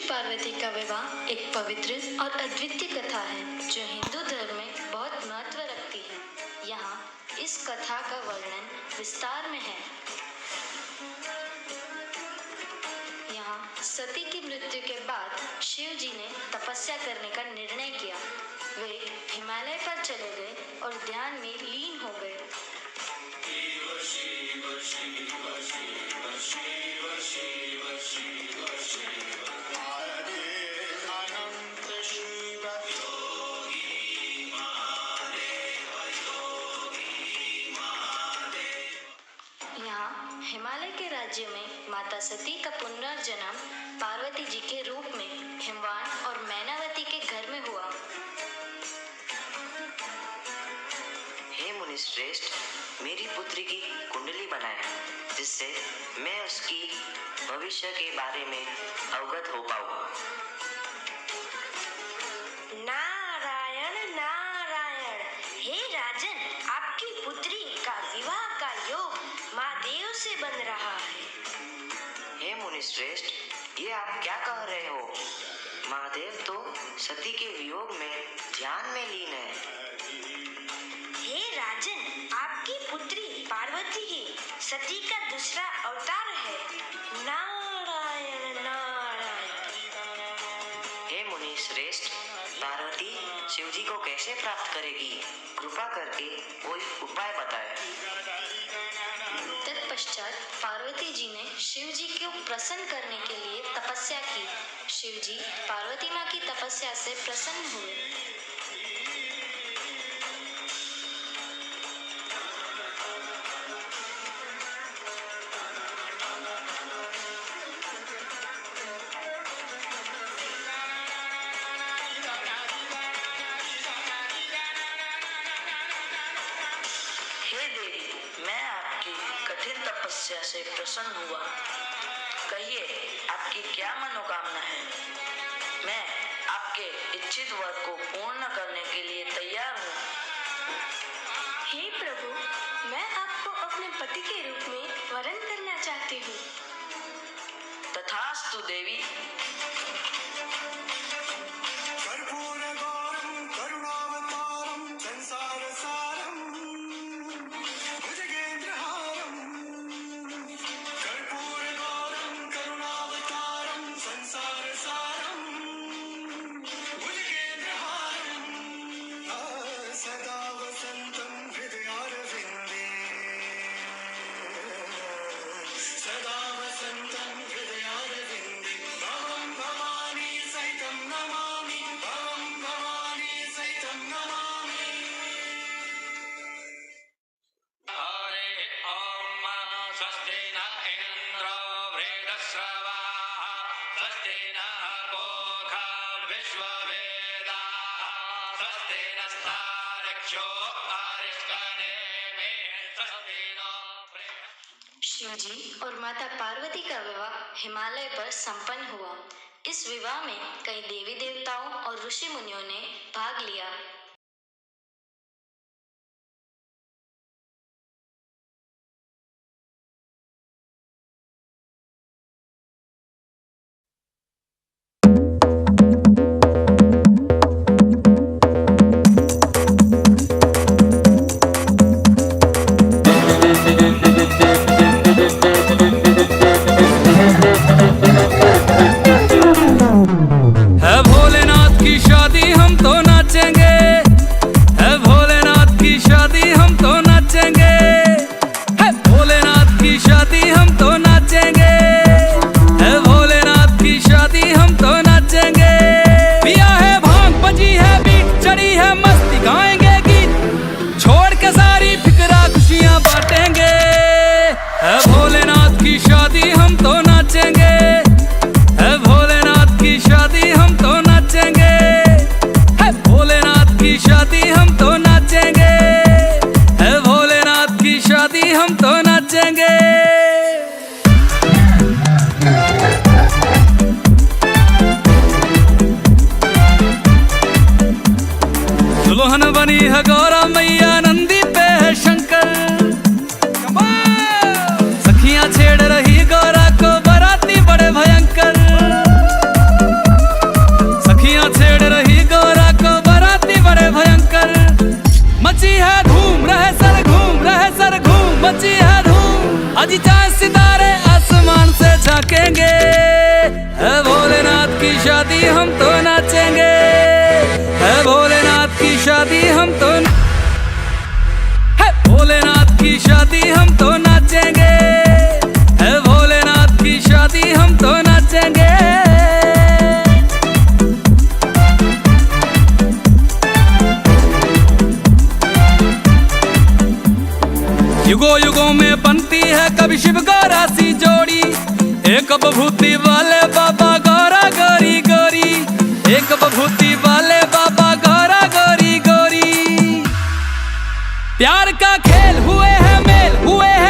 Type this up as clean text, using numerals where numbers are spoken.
पार्वती का विवाह एक पवित्र और अद्वितीय कथा है जो हिंदू धर्म में बहुत महत्व रखती है। यहाँ इस कथा का वर्णन विस्तार में है। यहाँ सती की मृत्यु के बाद शिव जी ने तपस्या करने का निर्णय किया। वे हिमालय पर चले गए और ध्यान में लीन हो गए। यहाँ हिमालय के राज्य में माता सती का पुनर्जन्म पार्वती जी के रूप में हिमवान और मैनावती के घर में हुआ। हे मुनि श्रेष्ठ, मेरी पुत्री की कुंडली बनाएं, जिससे मैं उसकी भविष्य के बारे में अवगत हो पाऊं। नारायण नारायण। हे राजन, आपकी पुत्री का विवाह का योग महादेव से बन रहा है। हे मुनि श्रेष्ठ, ये आप क्या कह रहे हो? महादेव तो सती के वियोग में ध्यान में लीन है। हे राजन, आपकी पुत्री पार्वती ही सती का दूसरा अवतार है। नारायण नारायण। हे मुनि श्रेष्ठ, पार्वती शिव जी को कैसे प्राप्त करेगी? कृपा करके कोई उपाय बताएं। तत्पश्चात पार्वती जी ने शिव जी को प्रसन्न करने के लिए तपस्या की। शिव जी पार्वती माँ की तपस्या से प्रसन्न हुए। हे देवी, मैं आपकी कठिन तपस्या से प्रसन्न हुआ। कहिए, आपकी क्या मनोकामना है? मैं आपके इच्छित वर को पूर्ण करने के लिए तैयार हूँ। हे प्रभु, मैं आपको अपने पति के रूप में वरण करना चाहती हूँ। तथास्तु देवी। शिव जी और माता पार्वती का विवाह हिमालय पर संपन्न हुआ। इस विवाह में कई देवी देवताओं और ऋषि मुनियों ने भाग लिया। है भोलेनाथ की शादी, हम तो नाचेंगे। शादी हम तो नाचेंगे, है भोलेनाथ की शादी हम तो, है भोलेनाथ की शादी हम तो नाचेंगे, है भोलेनाथ की शादी हम तो नाचेंगे। युगों युगों में बनती है कभी शिव गौरा सी जोड़ी, एक बभूति वाले बाबा गौरा गौरी गौरी, एक बभूति वाले बाबा गौरा गौरी गौरी। प्यार का खेल हुए है मेल हुए है